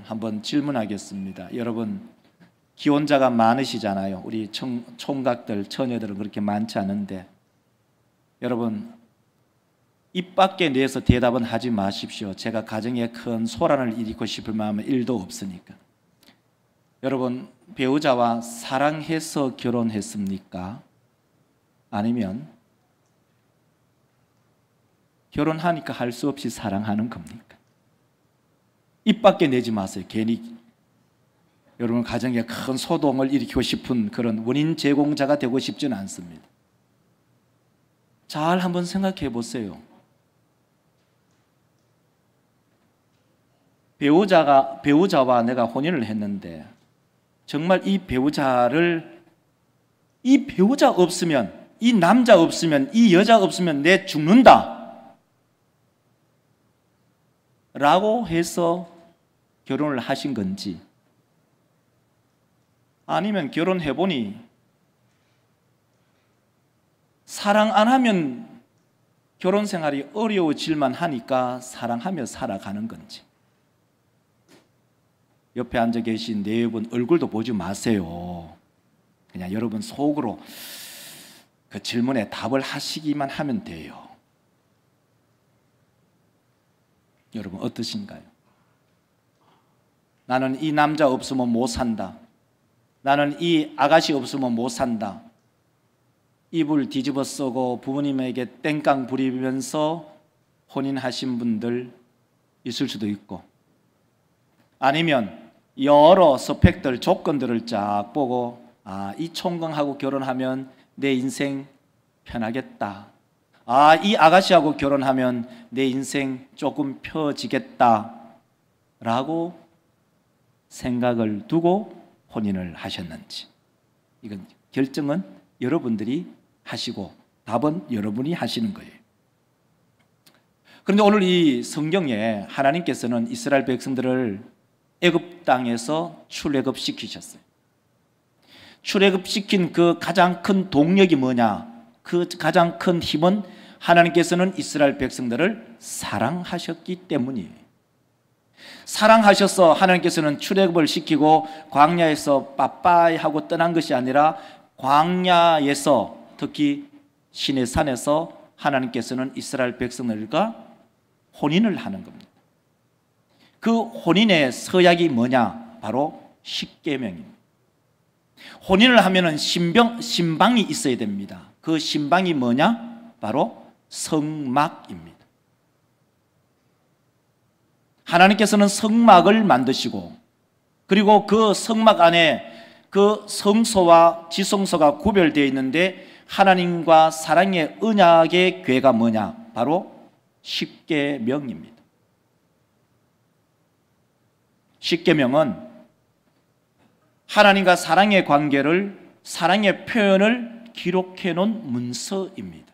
한번 질문하겠습니다. 여러분, 기혼자가 많으시잖아요. 우리 총각들, 처녀들은 그렇게 많지 않은데, 여러분, 입 밖에 내서 대답은 하지 마십시오. 제가 가정에 큰 소란을 일으키고 싶을 마음은 1도 없으니까. 여러분, 배우자와 사랑해서 결혼했습니까? 아니면 결혼하니까 할 수 없이 사랑하는 겁니까? 입 밖에 내지 마세요. 괜히 여러분 가정에 큰 소동을 일으키고 싶은 그런 원인 제공자가 되고 싶지는 않습니다. 잘 한번 생각해 보세요. 배우자와 내가 혼인을 했는데 정말 이 배우자 없으면, 이 남자 없으면, 이 여자 없으면 내 죽는다 라고 해서 결혼을 하신 건지, 아니면 결혼해보니 사랑 안 하면 결혼 생활이 어려워질만 하니까 사랑하며 살아가는 건지. 옆에 앉아 계신 네 분 얼굴도 보지 마세요. 그냥 여러분 속으로 그 질문에 답을 하시기만 하면 돼요. 여러분 어떠신가요? 나는 이 남자 없으면 못 산다. 나는 이 아가씨 없으면 못 산다. 이불 뒤집어 쓰고 부모님에게 땡깡 부리면서 혼인하신 분들 있을 수도 있고, 아니면 여러 스펙들, 조건들을 쫙 보고 이 총각하고 결혼하면 내 인생 편하겠다. 이 아가씨하고 결혼하면 내 인생 조금 펴지겠다 라고 생각을 두고 혼인을 하셨는지, 이건 결정은 여러분들이 하시고 답은 여러분이 하시는 거예요. 그런데 오늘 이 성경에 하나님께서는 이스라엘 백성들을 애굽 땅에서 출애굽시키셨어요. 출애굽시킨 그 가장 큰 동력이 뭐냐? 그 가장 큰 힘은 하나님께서는 이스라엘 백성들을 사랑하셨기 때문이에요. 사랑하셔서 하나님께서는 출애굽을 시키고 광야에서 빠빠이 하고 떠난 것이 아니라, 광야에서 특히 시내산에서 하나님께서는 이스라엘 백성들과 혼인을 하는 겁니다. 그 혼인의 서약이 뭐냐? 바로 십계명입니다. 혼인을 하면은 신방이 있어야 됩니다. 그 신방이 뭐냐? 바로 성막입니다. 하나님께서는 성막을 만드시고, 그리고 그 성막 안에 그 성소와 지성소가 구별되어 있는데, 하나님과 사랑의 언약의 궤가 뭐냐? 바로 십계명입니다. 십계명은 하나님과 사랑의 관계를, 사랑의 표현을 기록해 놓은 문서입니다.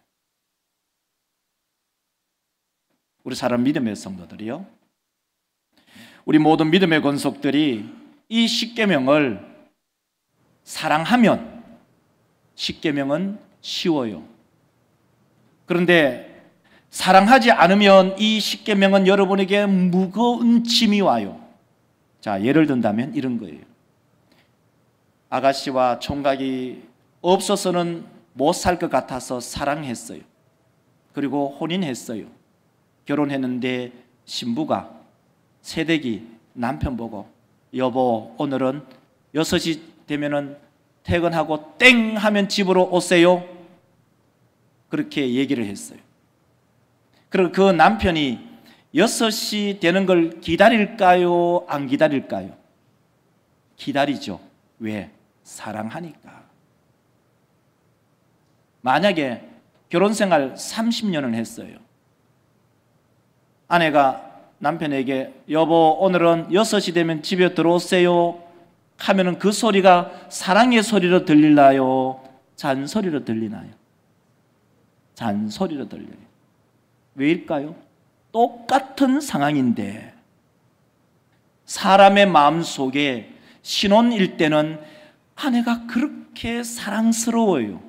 우리 사람 믿음의 성도들이요, 우리 모든 믿음의 권속들이 이 십계명을 사랑하면 십계명은 쉬워요. 그런데 사랑하지 않으면 이 십계명은 여러분에게 무거운 짐이 와요. 자, 예를 든다면 이런 거예요. 아가씨와 총각이 없어서는 못 살 것 같아서 사랑했어요. 그리고 혼인했어요. 결혼했는데 신부가 새댁이 남편 보고, 여보 오늘은 6시 되면은 퇴근하고 땡 하면 집으로 오세요. 그렇게 얘기를 했어요. 그리고 그 남편이 6시 되는 걸 기다릴까요? 안 기다릴까요? 기다리죠. 왜? 사랑하니까. 만약에 결혼생활 30년을 했어요. 아내가 남편에게 여보 오늘은 6시 되면 집에 들어오세요 하면은 그 소리가 사랑의 소리로 들리나요? 잔소리로 들리나요? 잔소리로 들려요. 왜일까요? 똑같은 상황인데, 사람의 마음속에 신혼일 때는 아내가 그렇게 사랑스러워요.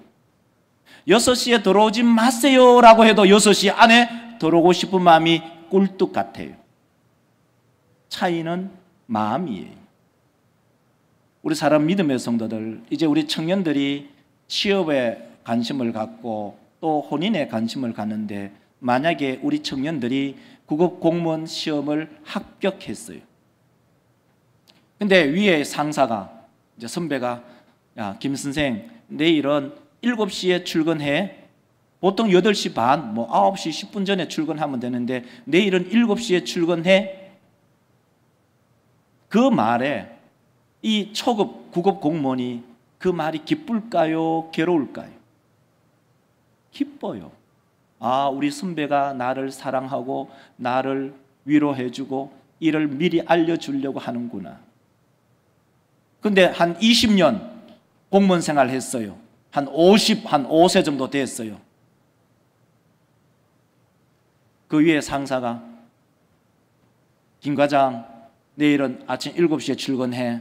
6시에 들어오지 마세요 라고 해도 6시 안에 들어오고 싶은 마음이 꿀뚝 같아요. 차이는 마음이에요. 우리 사람 믿음의 성도들, 이제 우리 청년들이 취업에 관심을 갖고 또 혼인에 관심을 갖는데, 만약에 우리 청년들이 국업 공무원 시험을 합격했어요. 근데 위에 상사가, 이제 선배가, 야, 김 선생, 내일은 7시에 출근해. 보통 8시 반, 9시 10분 전에 출근하면 되는데 내일은 7시에 출근해. 그 말에 이 초급 국업 공무원이 그 말이 기쁠까요? 괴로울까요? 기뻐요. 아, 우리 선배가 나를 사랑하고 나를 위로해주고 이를 미리 알려주려고 하는구나. 근데 한 20년 공무원 생활 했어요. 한 5세 정도 됐어요. 그 위에 상사가, 김 과장, 내일은 아침 7시에 출근해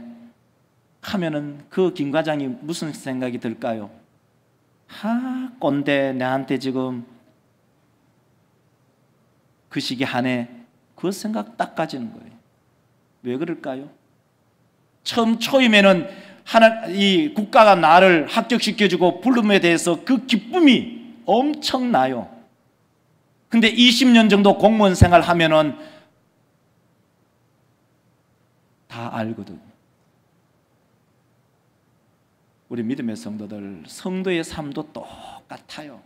하면은 그 김 과장이 무슨 생각이 들까요? 하, 꼰대, 나한테 지금 그 시기 하네. 그 생각 딱 가지는 거예요. 왜 그럴까요? 처음 초임에는 이 국가가 나를 합격시켜주고 부름에 대해서 그 기쁨이 엄청나요. 근데 20년 정도 공무원 생활 하면은 다 알거든. 우리 믿음의 성도들, 성도의 삶도 똑같아요.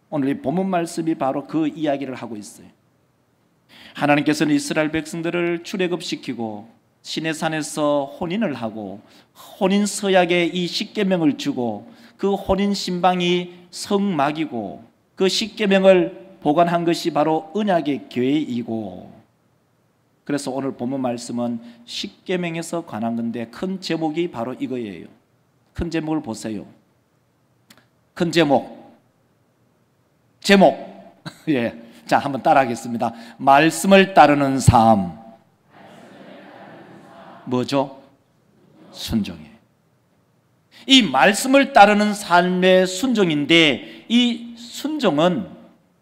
오늘 이 본문 말씀이 바로 그 이야기를 하고 있어요. 하나님께서는 이스라엘 백성들을 출애굽시키고 시내산에서 혼인을 하고 혼인 서약에 이 십계명을 주고 그 혼인 신방이 성막이고 그 십계명을 보관한 것이 바로 언약의 교회이고, 그래서 오늘 본문 말씀은 십계명에서 관한 건데 큰 제목이 바로 이거예요. 큰 제목을 보세요. 큰 제목 예, 자, 한번 따라하겠습니다. 말씀을 따르는 삶. 뭐죠? 순종이에요. 이 말씀을 따르는 삶의 순종인데, 이 순종은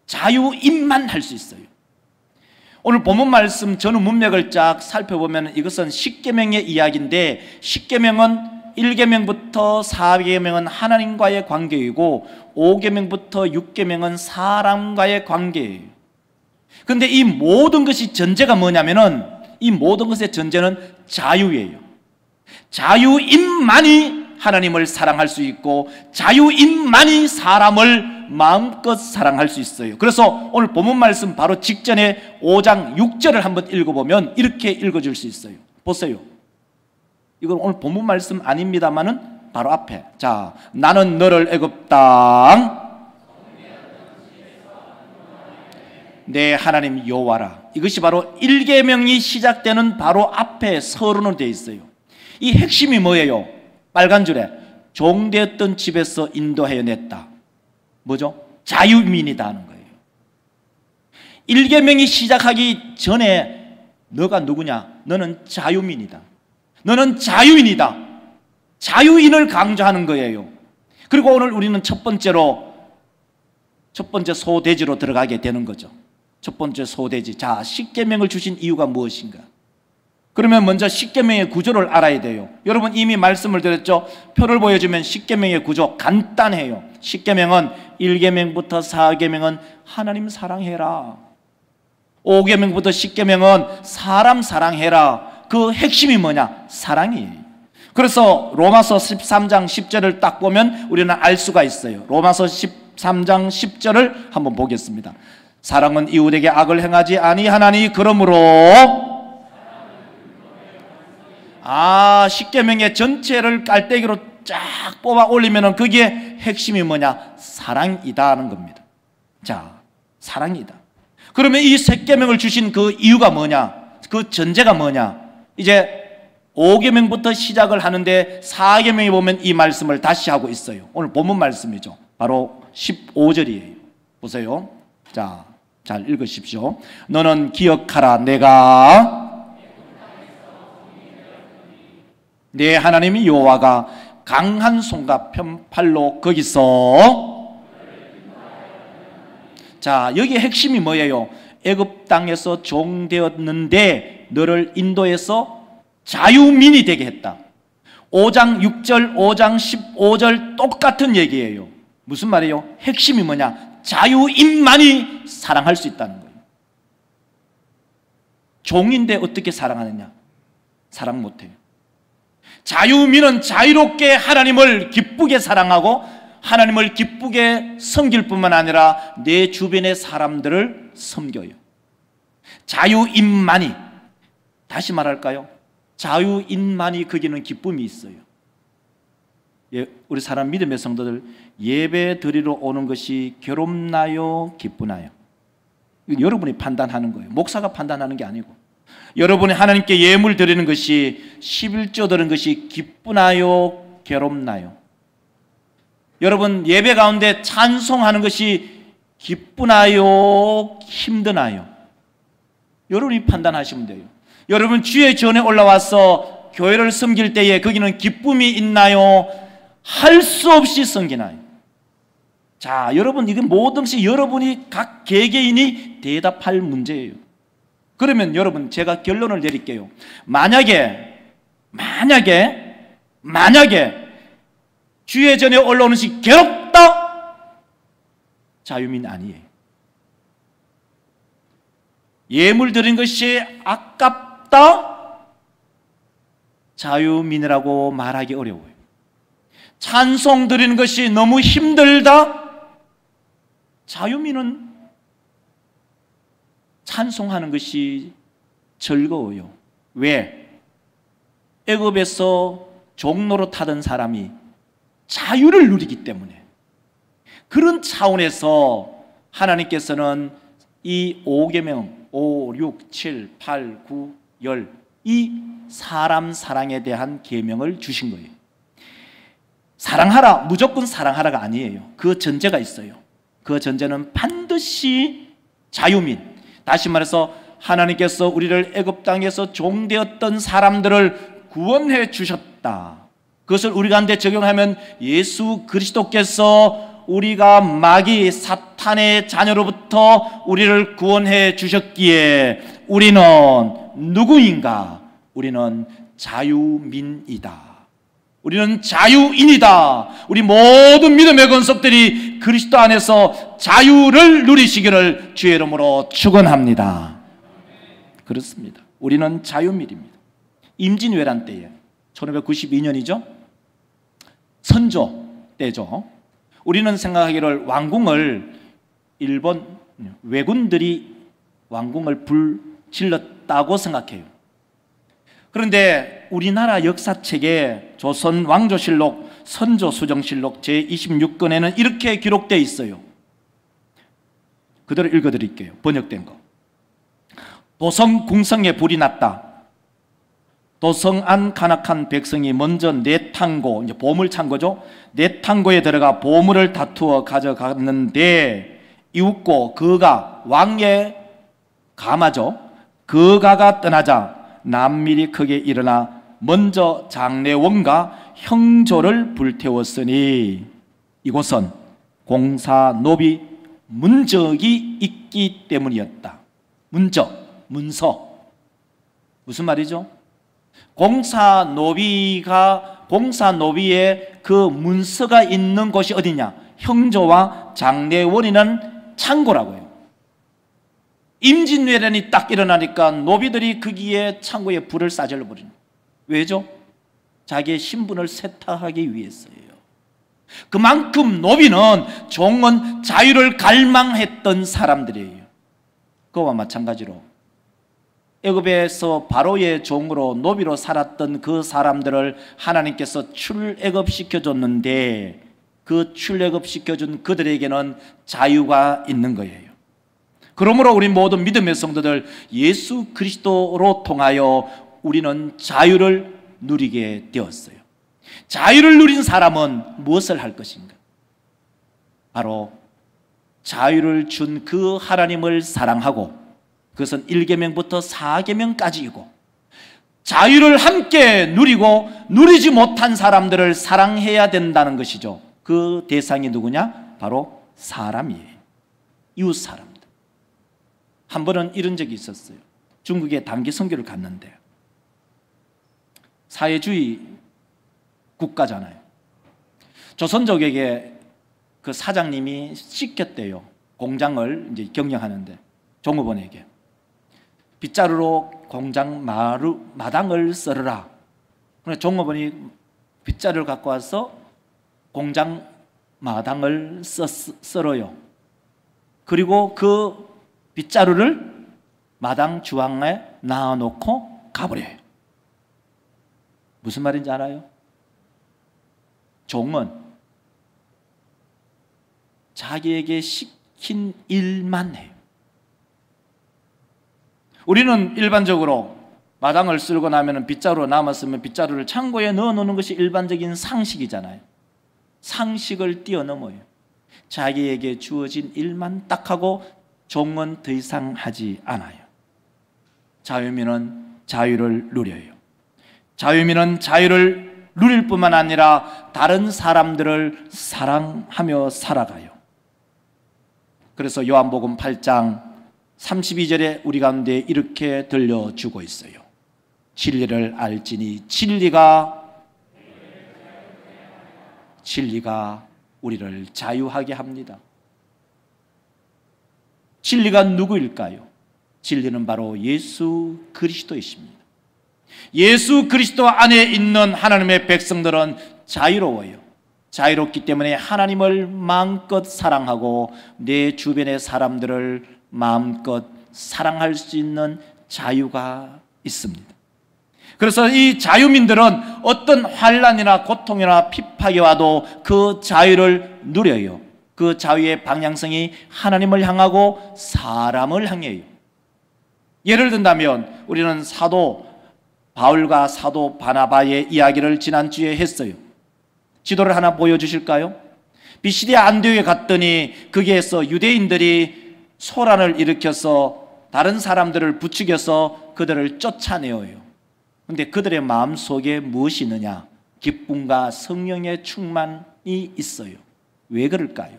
자유임만 할 수 있어요. 오늘 본문 말씀 전후 문맥을 쫙 살펴보면 이것은 십계명의 이야기인데, 십계명은 1계명부터 4계명은 하나님과의 관계이고 5계명부터 6계명은 사람과의 관계예요. 그런데 이 모든 것이 전제가 뭐냐면은, 이 모든 것의 전제는 자유예요. 자유인만이 하나님을 사랑할 수 있고 자유인만이 사람을 마음껏 사랑할 수 있어요. 그래서 오늘 본문 말씀 바로 직전에 5장 6절을 한번 읽어보면 이렇게 읽어줄 수 있어요. 보세요. 이건 오늘 본문 말씀 아닙니다만은 바로 앞에, 자, 나는 너를 애굽 땅 내 하나님 여호와라. 이것이 바로 1계명이 시작되는 바로 앞에 서론으로 되어 있어요. 이 핵심이 뭐예요? 빨간 줄에 종되었던 집에서 인도하여 냈다. 뭐죠? 자유민이다 하는 거예요. 1계명이 시작하기 전에 너가 누구냐? 너는 자유민이다. 너는 자유인이다. 자유인을 강조하는 거예요. 그리고 오늘 우리는 첫 번째 소대지로 들어가게 되는 거죠. 첫 번째 소대지. 자, 십계명을 주신 이유가 무엇인가? 그러면 먼저 십계명의 구조를 알아야 돼요. 여러분 이미 말씀을 드렸죠. 표를 보여주면 십계명의 구조 간단해요. 십계명은 1계명부터 4계명은 하나님 사랑해라. 5계명부터 10계명은 사람 사랑해라. 그 핵심이 뭐냐? 사랑이에요. 그래서 로마서 13장 10절을 딱 보면 우리는 알 수가 있어요. 로마서 13장 10절을 한번 보겠습니다. 사랑은 이웃에게 악을 행하지 아니하나니 그러므로, 십계명의 전체를 깔때기로 쫙 뽑아 올리면 그게 핵심이 뭐냐? 사랑이다 하는 겁니다. 자, 사랑이다. 그러면 이 십계명을 주신 그 이유가 뭐냐? 그 전제가 뭐냐? 이제 5계명부터 시작을 하는데 4계명에 보면 이 말씀을 다시 하고 있어요. 오늘 본문 말씀이죠. 바로 15절이에요. 보세요. 자, 잘 읽으십시오. 너는 기억하라. 내가 내 하나님 여호와가 강한 손과 편팔로 거기서, 자, 여기 핵심이 뭐예요? 애굽 땅에서 종되었는데 너를 인도해서 자유민이 되게 했다. 5장 6절, 5장 15절 똑같은 얘기예요. 무슨 말이에요? 핵심이 뭐냐? 자유인만이 사랑할 수 있다는 거예요. 종인데 어떻게 사랑하느냐? 사랑 못해요. 자유민은 자유롭게 하나님을 기쁘게 사랑하고 하나님을 기쁘게 섬길 뿐만 아니라 내 주변의 사람들을 섬겨요. 자유인만이, 다시 말할까요? 자유인만이 거기는 기쁨이 있어요. 우리 사람 믿음의 성도들, 예배 드리러 오는 것이 괴롭나요? 기쁘나요? 여러분이 판단하는 거예요. 목사가 판단하는 게 아니고, 여러분이 하나님께 예물 드리는 것이, 11조 드리는 것이 기쁘나요? 괴롭나요? 여러분 예배 가운데 찬송하는 것이 기쁘나요? 힘드나요? 여러분이 판단하시면 돼요. 여러분 주의 전에 올라와서 교회를 섬길 때에 거기는 기쁨이 있나요? 할 수 없이 섬기나요? 자, 여러분 이건 뭐든지 여러분이 각 개개인이 대답할 문제예요. 그러면 여러분 제가 결론을 내릴게요. 만약에 주의 전에 올라오는 것이 괴롭다? 자유민 아니에요. 예물 드린 것이 아깝다? 자유민이라고 말하기 어려워요. 찬송 드리는 것이 너무 힘들다? 자유민은 찬송하는 것이 즐거워요. 왜? 애굽에서 종로로 타던 사람이 자유를 누리기 때문에. 그런 차원에서 하나님께서는 이 5계명 5, 6, 7, 8, 9, 10 이 사람 사랑에 대한 계명을 주신 거예요. 사랑하라, 무조건 사랑하라가 아니에요. 그 전제가 있어요. 그 전제는 반드시 자유민, 다시 말해서 하나님께서 우리를 애굽 땅에서 종되었던 사람들을 구원해 주셨다. 그것을 우리 가운데 적용하면 예수 그리스도께서 우리가 마귀 사탄의 자녀로부터 우리를 구원해 주셨기에 우리는 누구인가? 우리는 자유민이다. 우리는 자유인이다. 우리 모든 믿음의 권속들이 그리스도 안에서 자유를 누리시기를 주의 이름으로 축원합니다. 그렇습니다. 우리는 자유민입니다. 임진왜란 때에 1592년이죠. 선조 때죠. 우리는 생각하기를 왕궁을 일본 왜군들이 왕궁을 불질렀다고 생각해요. 그런데 우리나라 역사책에 조선 왕조실록 선조수정실록 제26권에는 이렇게 기록되어 있어요. 그대로 읽어드릴게요. 번역된 거. 도성 궁성에 불이 났다. 도성 안 간악한 백성이 먼저 내탕고, 이제 보물창고죠. 내탕고에 들어가 보물을 다투어 가져갔는데 이웃고 그가 왕의 가마죠. 그가가 떠나자 난밀이 크게 일어나 먼저 장례원과 형조를 불태웠으니 이곳은 공사노비 문적이 있기 때문이었다. 문적, 문서. 무슨 말이죠? 공사노비의 그 문서가 있는 곳이 어디냐? 형조와 장례원이는 창고라고요. 임진왜란이 딱 일어나니까 노비들이 거기에 창고에 불을 싸질러 버리는. 왜죠? 자기의 신분을 세탁하기 위해서예요. 그만큼 노비는, 종은 자유를 갈망했던 사람들이에요. 그와 마찬가지로 애굽에서 바로의 종으로 노비로 살았던 그 사람들을 하나님께서 출애굽시켜줬는데 그 출애굽시켜준 그들에게는 자유가 있는 거예요. 그러므로 우리 모든 믿음의 성도들, 예수 그리스도로 통하여 우리는 자유를 누리게 되었어요. 자유를 누린 사람은 무엇을 할 것인가? 바로 자유를 준 그 하나님을 사랑하고, 그것은 1계명부터 4계명까지이고, 자유를 함께 누리고 누리지 못한 사람들을 사랑해야 된다는 것이죠. 그 대상이 누구냐? 바로 사람이에요. 이웃 사람들. 한 번은 이런 적이 있었어요. 중국에 단기 선교를 갔는데, 사회주의 국가잖아요. 조선족에게 그 사장님이 시켰대요. 공장을 이제 경영하는데, 종업원에게 빗자루로 공장 마당을 썰어라. 그래서 종업원이 빗자루를 갖고 와서 공장 마당을 썰어요. 그리고 그 빗자루를 마당 주황에 놔놓고 가버려요. 무슨 말인지 알아요? 종은 자기에게 시킨 일만 해요. 우리는 일반적으로 마당을 쓸고 나면 빗자루 남았으면 빗자루를 창고에 넣어놓는 것이 일반적인 상식이잖아요. 상식을 뛰어넘어요. 자기에게 주어진 일만 딱 하고 종은 더 이상 하지 않아요. 자유민은 자유를 누려요. 자유민은 자유를 누릴 뿐만 아니라 다른 사람들을 사랑하며 살아가요. 그래서 요한복음 8장 32절에 우리 가운데 이렇게 들려주고 있어요. 진리를 알지니 진리가 우리를 자유하게 합니다. 진리가 누구일까요? 진리는 바로 예수 그리스도이십니다. 예수 그리스도 안에 있는 하나님의 백성들은 자유로워요. 자유롭기 때문에 하나님을 마음껏 사랑하고 내 주변의 사람들을 마음껏 사랑할 수 있는 자유가 있습니다. 그래서 이 자유민들은 어떤 환난이나 고통이나 핍박이 와도 그 자유를 누려요. 그 자유의 방향성이 하나님을 향하고 사람을 향해요. 예를 든다면 우리는 사도 바울과 사도 바나바의 이야기를 지난주에 했어요. 지도를 하나 보여주실까요? 비시디아 안디옥에 갔더니 거기에서 유대인들이 소란을 일으켜서 다른 사람들을 부추겨서 그들을 쫓아내어요. 그런데 그들의 마음속에 무엇이 있느냐? 기쁨과 성령의 충만이 있어요. 왜 그럴까요?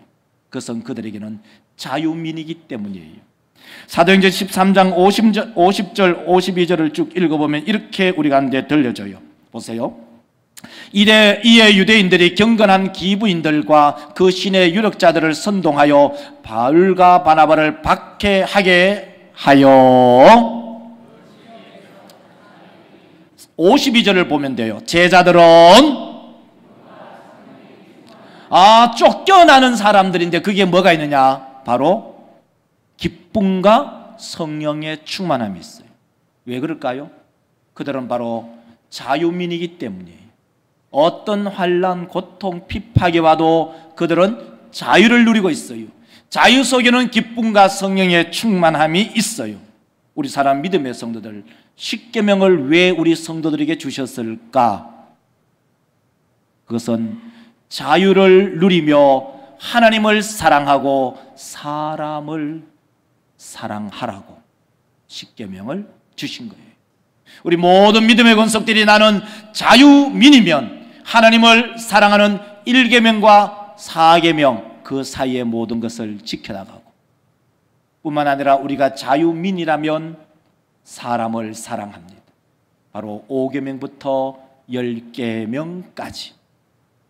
그것은 그들에게는 자유민이기 때문이에요. 사도행전 13장 50절 52절을 쭉 읽어보면 이렇게 우리 가운데 들려줘요. 보세요. 이에 유대인들이 경건한 기부인들과 그 신의 유력자들을 선동하여 바울과 바나바를 박해하게 하여 52절을 보면 돼요. 제자들은 쫓겨나는 사람들인데 그게 뭐가 있느냐? 바로 기쁨과 성령의 충만함이 있어요. 왜 그럴까요? 그들은 바로 자유민이기 때문이에요. 어떤 환난, 고통, 핍박이 와도 그들은 자유를 누리고 있어요. 자유 속에는 기쁨과 성령의 충만함이 있어요. 우리 사람 믿음의 성도들, 십계명을 왜 우리 성도들에게 주셨을까? 그것은 자유를 누리며 하나님을 사랑하고 사람을 사랑하라고 십계명을 주신 거예요. 우리 모든 믿음의 권속들이 나는 자유민이면 하나님을 사랑하는 1계명과 4계명 그 사이의 모든 것을 지켜나가고, 뿐만 아니라 우리가 자유민이라면 사람을 사랑합니다. 바로 5계명부터 10계명까지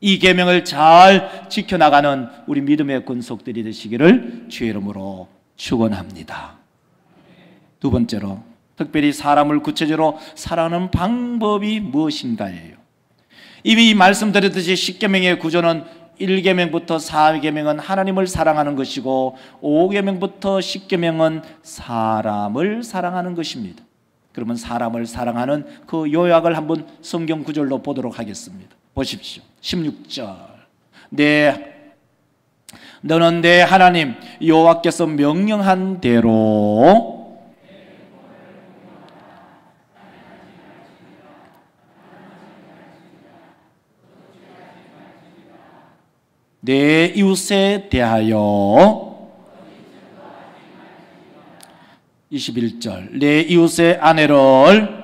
이 계명을 잘 지켜나가는 우리 믿음의 권속들이 되시기를 주의 이름으로 축원합니다. 두 번째로, 특별히 사람을 구체적으로 사랑하는 방법이 무엇인가예요. 이미 말씀드렸듯이 십계명의 구조는 1계명부터 4계명은 하나님을 사랑하는 것이고 5계명부터 10계명은 사람을 사랑하는 것입니다. 그러면 사람을 사랑하는 그 요약을 한번 성경 구절로 보도록 하겠습니다. 보십시오. 16절. 너는 내 하나님 여호와께서 명령한 대로 내 이웃에 대하여 21절 내 이웃의 아내를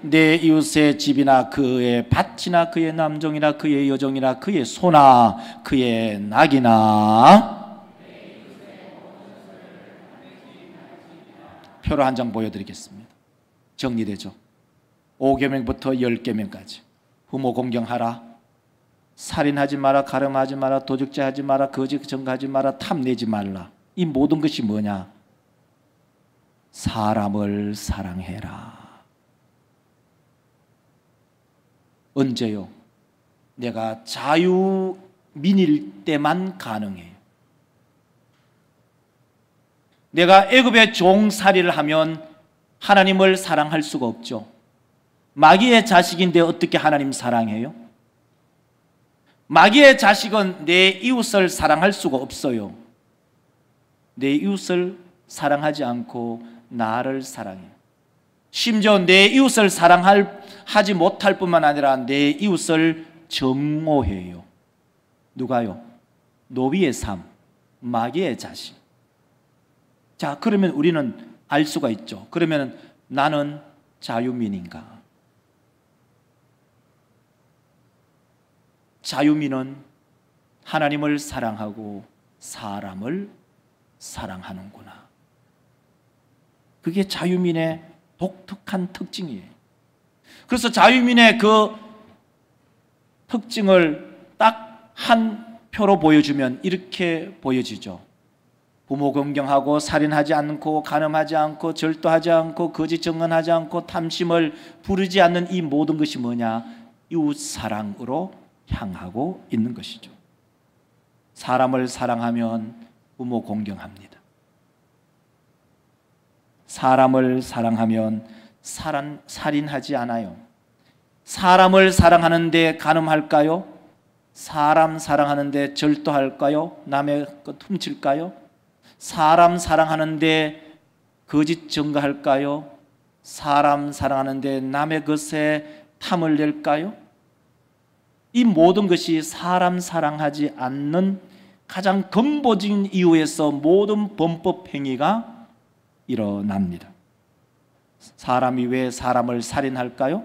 내 이웃의 집이나 그의 밭이나 그의 남종이나 그의 여종이나 그의 소나 그의 낙이나 표로 한 장 보여드리겠습니다. 정리되죠? 5계명부터 10계명까지. 부모 공경하라, 살인하지 마라, 가늠하지 마라, 도적질하지 마라, 거짓 증거하지 마라, 탐내지 말라. 이 모든 것이 뭐냐? 사람을 사랑해라. 언제요? 내가 자유민일 때만 가능해요. 내가 애굽의 종살이를 하면 하나님을 사랑할 수가 없죠. 마귀의 자식인데 어떻게 하나님 사랑해요? 마귀의 자식은 내 이웃을 사랑할 수가 없어요. 내 이웃을 사랑하지 않고 나를 사랑해요. 심지어 내 이웃을 사랑하지 못할 뿐만 아니라 내 이웃을 정오해요. 누가요? 노비의 삶, 마귀의 자식. 자, 그러면 우리는 알 수가 있죠. 그러면 나는 자유민인가? 자유민은 하나님을 사랑하고 사람을 사랑하는구나. 그게 자유민의 독특한 특징이에요. 그래서 자유민의 그 특징을 딱 한 표로 보여주면 이렇게 보여지죠. 부모 공경하고 살인하지 않고 간음하지 않고 절도하지 않고 거짓 증언하지 않고 탐심을 부르지 않는 이 모든 것이 뭐냐? 이웃 사랑으로 향하고 있는 것이죠. 사람을 사랑하면 부모 공경합니다. 사람을 사랑하면 살인하지 않아요. 사람을 사랑하는데 간음할까요? 사람 사랑하는데 절도할까요? 남의 것 훔칠까요? 사람 사랑하는데 거짓 증거할까요? 사람 사랑하는데 남의 것에 탐을 낼까요? 이 모든 것이 사람 사랑하지 않는 가장 근본적인 이유에서 모든 범법 행위가 일어납니다. 사람이 왜 사람을 살인할까요?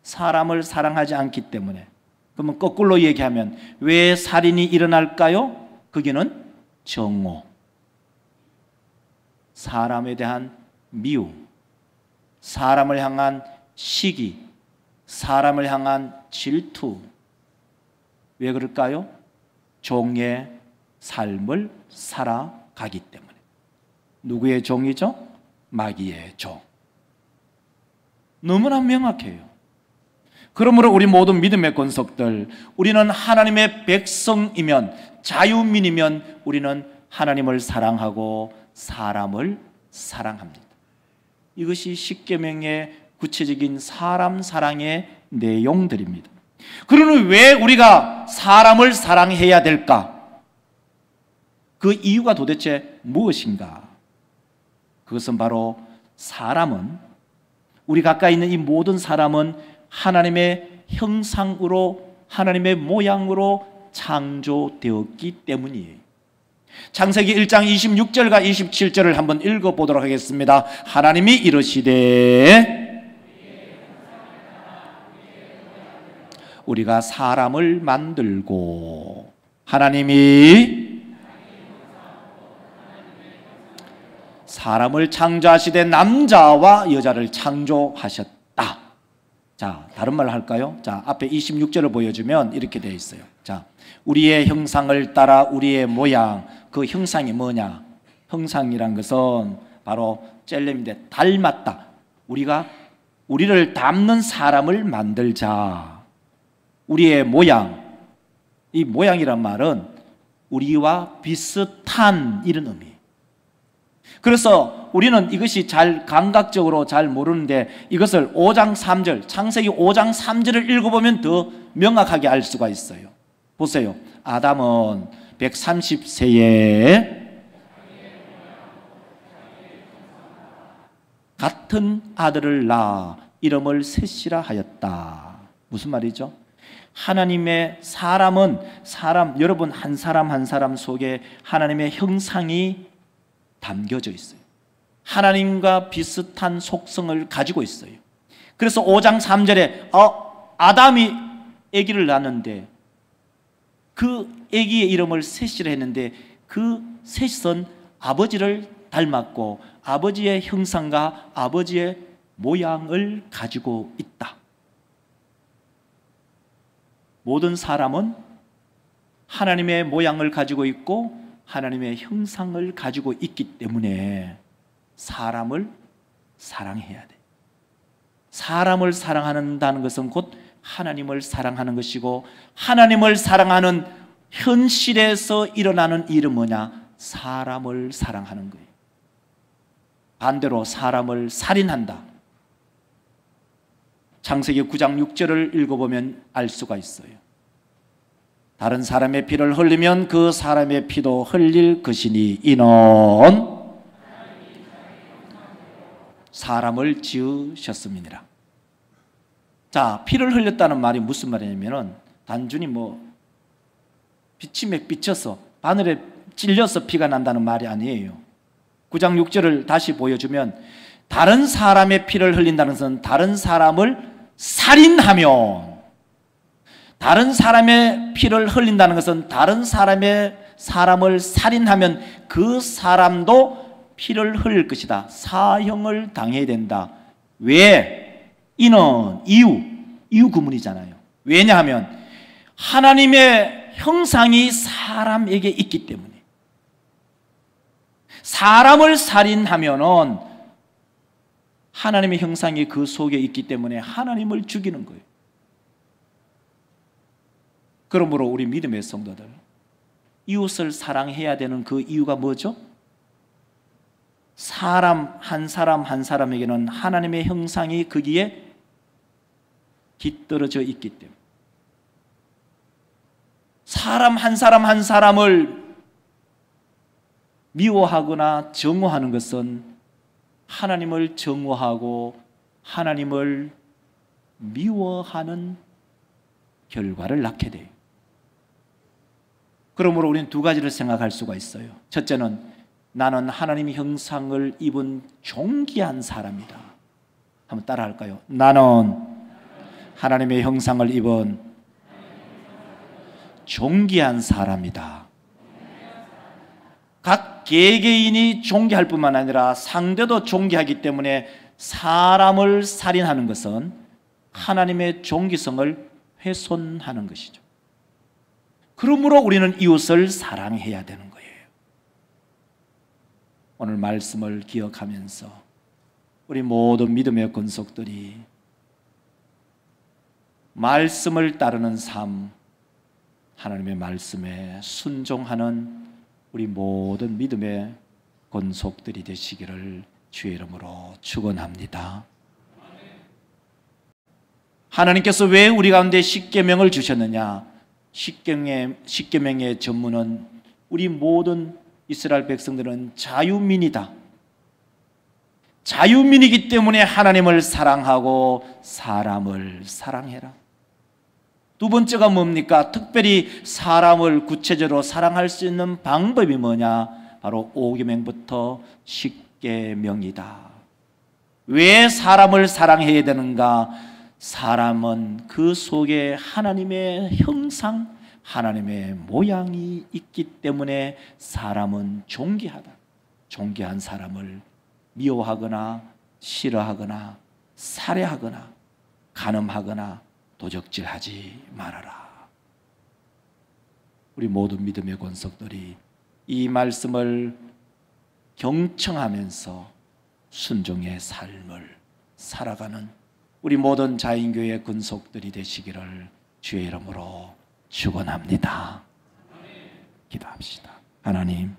사람을 사랑하지 않기 때문에. 그러면 거꾸로 얘기하면 왜 살인이 일어날까요? 거기는 정오, 사람에 대한 미움, 사람을 향한 시기, 사람을 향한 질투. 왜 그럴까요? 종의 삶을 살아가기 때문에. 누구의 종이죠? 마귀의 종. 너무나 명확해요. 그러므로 우리 모든 믿음의 권속들, 우리는 하나님의 백성이면, 자유민이면 우리는 하나님을 사랑하고 사람을 사랑합니다. 이것이 십계명의 구체적인 사람 사랑의 내용들입니다. 그러면 왜 우리가 사람을 사랑해야 될까? 그 이유가 도대체 무엇인가? 그것은 바로 사람은, 우리 가까이 있는 이 모든 사람은 하나님의 형상으로, 하나님의 모양으로 창조되었기 때문이에요. 창세기 1장 26절과 27절을 한번 읽어보도록 하겠습니다. 하나님이 이르시되 우리가 사람을 만들고, 하나님이 사람을 창조하시되 남자와 여자를 창조하셨다. 자, 다른 말로 할까요? 자, 앞에 26절을 보여주면 이렇게 되어 있어요. 자, 우리의 형상을 따라 우리의 모양. 그 형상이 뭐냐? 형상이란 것은 바로 젤렘인데 닮았다. 우리를 닮는 사람을 만들자. 우리의 모양. 이 모양이란 말은 우리와 비슷한 이런 의미. 그래서 우리는 이것이 잘 감각적으로 잘 모르는데 이것을 5장 3절, 창세기 5장 3절을 읽어보면 더 명확하게 알 수가 있어요. 보세요. 아담은 130세에 같은 아들을 낳아 이름을 셋이라 하였다. 무슨 말이죠? 하나님의 사람, 여러분 한 사람 한 사람 속에 하나님의 형상이 담겨져 있어요. 하나님과 비슷한 속성을 가지고 있어요. 그래서 5장 3절에 아담이 아기를 낳았는데 그 아기의 이름을 셋이라 했는데 그 셋은 아버지를 닮았고 아버지의 형상과 아버지의 모양을 가지고 있다. 모든 사람은 하나님의 모양을 가지고 있고 하나님의 형상을 가지고 있기 때문에 사람을 사랑해야 돼. 사람을 사랑한다는 것은 곧 하나님을 사랑하는 것이고, 하나님을 사랑하는 현실에서 일어나는 일은 뭐냐? 사람을 사랑하는 거예요. 반대로 사람을 살인한다. 창세기 9장 6절을 읽어보면 알 수가 있어요. 다른 사람의 피를 흘리면 그 사람의 피도 흘릴 것이니 이는 사람을 지으셨음이니라. 자, 피를 흘렸다는 말이 무슨 말이냐면은 단순히 비침에 비쳐서 바늘에 찔려서 피가 난다는 말이 아니에요. 9장 6절을 다시 보여주면 다른 사람의 피를 흘린다는 것은 다른 사람을 살인하면, 다른 사람의 피를 흘린다는 것은 다른 사람을 살인하면 그 사람도 피를 흘릴 것이다. 사형을 당해야 된다. 왜? 이는 이유 구문이잖아요. 왜냐하면 하나님의 형상이 사람에게 있기 때문에. 사람을 살인하면은 하나님의 형상이 그 속에 있기 때문에 하나님을 죽이는 거예요. 그러므로 우리 믿음의 성도들, 이웃을 사랑해야 되는 그 이유가 뭐죠? 사람 한 사람에게는 하나님의 형상이 거기에 깃들어져 있기 때문에. 사람 한 사람을 미워하거나 정오하는 것은 하나님을 정오하고 하나님을 미워하는 결과를 낳게 돼요. 그러므로 우리는 두 가지를 생각할 수가 있어요. 첫째는 나는 하나님의 형상을 입은 존귀한 사람이다. 한번 따라 할까요? 나는 하나님의 형상을 입은 존귀한 사람이다. 각 개개인이 존귀할 뿐만 아니라 상대도 존귀하기 때문에 사람을 살인하는 것은 하나님의 존귀성을 훼손하는 것이죠. 그러므로 우리는 이웃을 사랑해야 되는 거예요. 오늘 말씀을 기억하면서 우리 모든 믿음의 권속들이 말씀을 따르는 삶, 하나님의 말씀에 순종하는 우리 모든 믿음의 권속들이 되시기를 주의 이름으로 축원합니다. 하나님께서 왜 우리 가운데 십계명을 주셨느냐? 십계명의 전문은 우리 모든 이스라엘 백성들은 자유민이다. 자유민이기 때문에 하나님을 사랑하고 사람을 사랑해라. 두 번째가 뭡니까? 특별히 사람을 구체적으로 사랑할 수 있는 방법이 뭐냐? 바로 5계명부터 10계명이다. 왜 사람을 사랑해야 되는가? 사람은 그 속에 하나님의 형상, 하나님의 모양이 있기 때문에 사람은 존귀하다. 존귀한 사람을 미워하거나 싫어하거나 살해하거나 간음하거나 도적질하지 말아라. 우리 모든 믿음의 권속들이 이 말씀을 경청하면서 순종의 삶을 살아가는 우리 모든 자인교회 권속들이 되시기를 주의 이름으로 축원합니다. 기도합시다. 하나님,